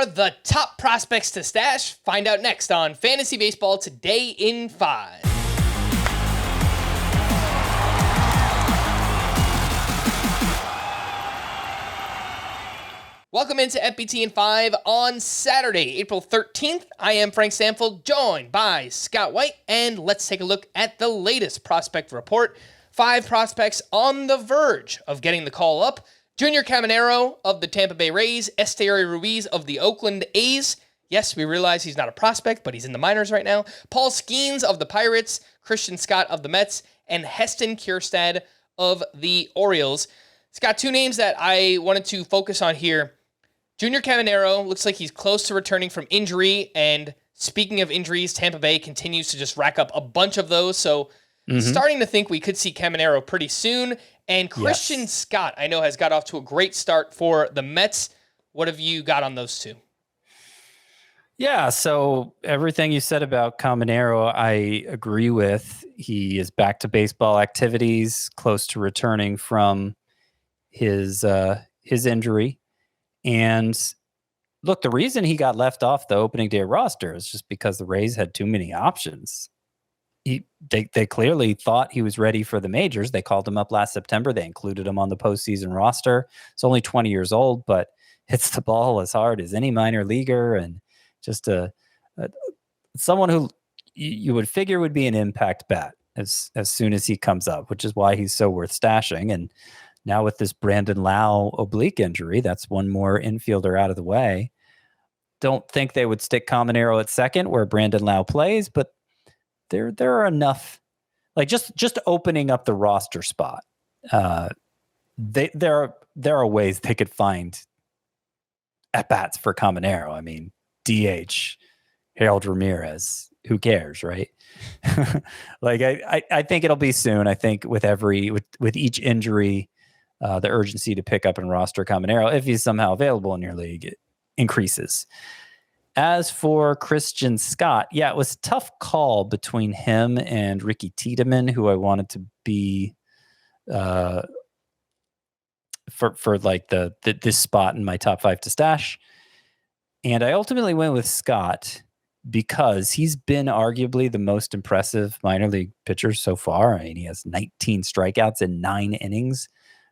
are the top prospects to stash? Find out next on Fantasy Baseball Today in 5. Welcome into FBT in 5 on Saturday, April 13th. I am Frank Stampfl, joined by Scott White, and let's take a look at the latest prospect report. 5 prospects on the verge of getting the call up. Junior Caminero of the Tampa Bay Rays, Esteury Ruiz of the Oakland A's. Yes, we realize he's not a prospect, but he's in the minors right now. Paul Skeens of the Pirates, Christian Scott of the Mets, and Heston Kjerstad of the Orioles. Scott, 2 names that I wanted to focus on here. Junior Caminero looks like he's close to returning from injury, and speaking of injuries, Tampa Bay continues to just rack up a bunch of those, so starting to think we could see Caminero pretty soon. And Christian Scott, I know, has got off to a great start for the Mets. What have you got on those 2? Yeah, so everything you said about Caminero, I agree with. He is back to baseball activities, close to returning from his injury. And look, the reason he got left off the opening day roster is just because the Rays had too many options. They clearly thought he was ready for the majors. They called him up last September. They included him on the postseason roster. He's only 20 years old, but hits the ball as hard as any minor leaguer, and just someone who you would figure would be an impact bat as soon as he comes up, which is why he's so worth stashing. And now with this Brandon Lau oblique injury, that's one more infielder out of the way. Don't think they would stick Caminero at second where Brandon Lau plays, but there are enough, like just opening up the roster spot. There are ways they could find at bats for Caminero. I mean, DH, Harold Ramirez, who cares, right? Like I think it'll be soon. I think with each injury, the urgency to pick up and roster Caminero, if he's somehow available in your league, it increases. As for Christian Scott, yeah, it was a tough call between him and Ricky Tiedemann, who I wanted to be for like this spot in my top 5 to stash. And I ultimately went with Scott because he's been arguably the most impressive minor league pitcher so far. I mean, he has 19 strikeouts in 9 innings,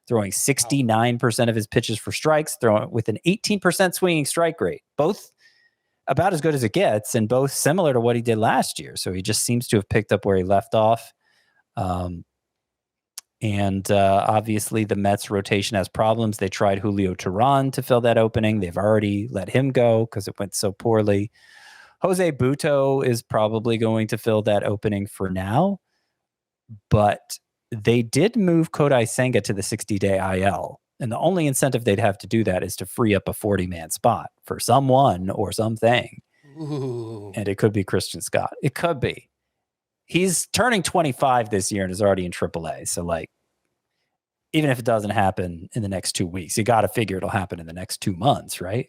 throwing 69% of his pitches for strikes, throwing with an 18% swinging strike rate, both about as good as it gets, and both similar to what he did last year. So he just seems to have picked up where he left off. Obviously the Mets rotation has problems. They tried Julio Teheran to fill that opening. They've already let him go because it went so poorly. Jose Butto is probably going to fill that opening for now, but they did move Kodai Senga to the 60-day IL. And the only incentive they'd have to do that is to free up a 40-man spot for someone or something. Ooh. And it could be Christian Scott. It could be. He's turning 25 this year and is already in AAA. So, like, even if it doesn't happen in the next 2 weeks, you got to figure it'll happen in the next 2 months, right?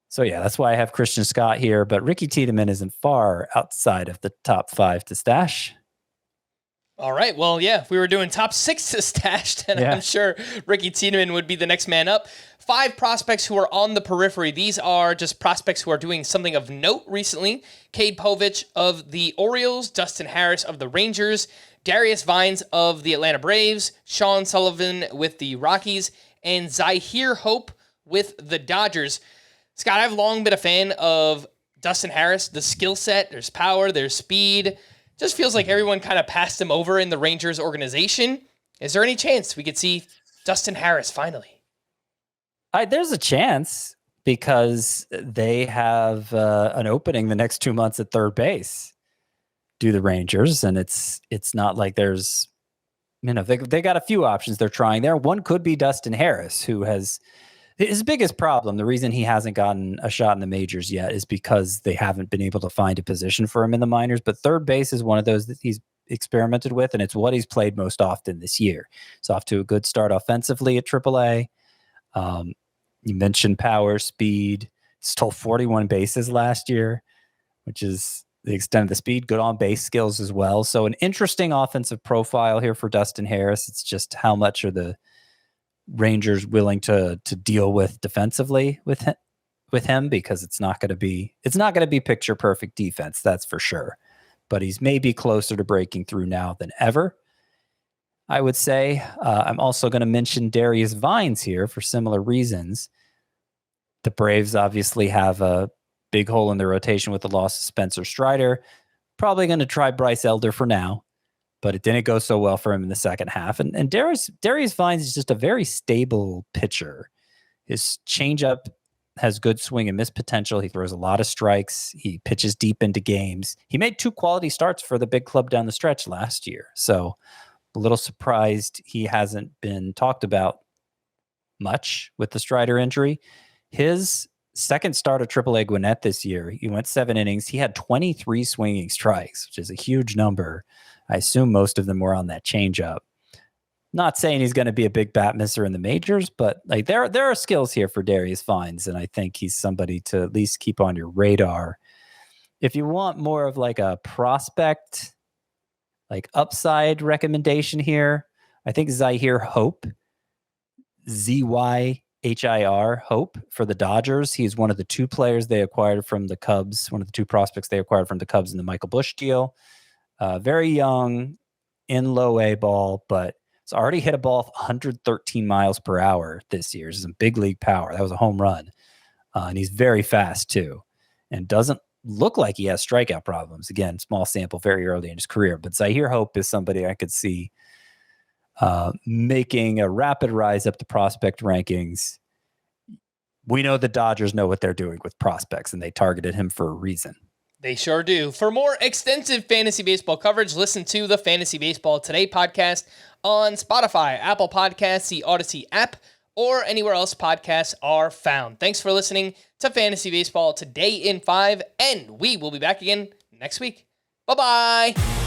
So, yeah, that's why I have Christian Scott here. But Ricky Tiedemann isn't far outside of the top 5 to stash. All right. Well, yeah, if we were doing top 6 to stash, then I'm sure Ricky Tiedemann would be the next man up. 5 prospects who are on the periphery. These are just prospects who are doing something of note recently. Cade Povich of the Orioles, Dustin Harris of the Rangers, Darius Vines of the Atlanta Braves, Sean Sullivan with the Rockies, and Zahir Hope with the Dodgers. Scott, I've long been a fan of Dustin Harris. The skill set, there's power, there's speed. Just feels like everyone kind of passed him over in the Rangers organization. Is there any chance we could see Dustin Harris finally? There's a chance because they have an opening the next 2 months at third base, do the Rangers. And it's not like there's, they got a few options they're trying there. One could be Dustin Harris, who has his biggest problem. The reason he hasn't gotten a shot in the majors yet is because they haven't been able to find a position for him in the minors. But third base is one of those that he's experimented with, and it's what he's played most often this year. He's off to a good start offensively at AAA. You mentioned power, speed. Stole 41 bases last year, which is the extent of the speed. Good on base skills as well. So an interesting offensive profile here for Dustin Harris. It's just how much are the Rangers willing to deal with defensively with him, with him because it's not going to be picture perfect defense, that's for sure. But he's maybe closer to breaking through now than ever, I would say. I'm also going to mention Darius Vines here for similar reasons. The Braves obviously have a big hole in their rotation with the loss of Spencer Strider. Probably going to try Bryce Elder for now, but it didn't go so well for him in the second half. And Darius Vines is just a very stable pitcher. His changeup has good swing and miss potential. He throws a lot of strikes. He pitches deep into games. He made 2 quality starts for the big club down the stretch last year. So a little surprised he hasn't been talked about much with the Strider injury. His second start at AAA Gwinnett this year, he went 7 innings. He had 23 swinging strikes, which is a huge number. I assume most of them were on that changeup. Not saying he's going to be a big bat misser in the majors, but like there are skills here for Darius Vines, and I think he's somebody to at least keep on your radar. If you want more of like a prospect, like upside recommendation here, I think Zyhir Hope, Zyhir Hope for the Dodgers. He's one of the 2 players they acquired from the Cubs, one of the 2 prospects they acquired from the Cubs in the Michael Busch deal. Very young, in low A ball, but it's already hit a ball 113 miles per hour this year. This is some big league power. That was a home run. And he's very fast too, and doesn't look like he has strikeout problems. Again, small sample, very early in his career. But Zyhir Hope is somebody I could see making a rapid rise up the prospect rankings. We know the Dodgers know what they're doing with prospects, and they targeted him for a reason. They sure do. For more extensive fantasy baseball coverage, listen to the Fantasy Baseball Today podcast on Spotify, Apple Podcasts, the Odyssey app, or anywhere else podcasts are found. Thanks for listening to Fantasy Baseball Today in 5, and we will be back again next week. Bye-bye.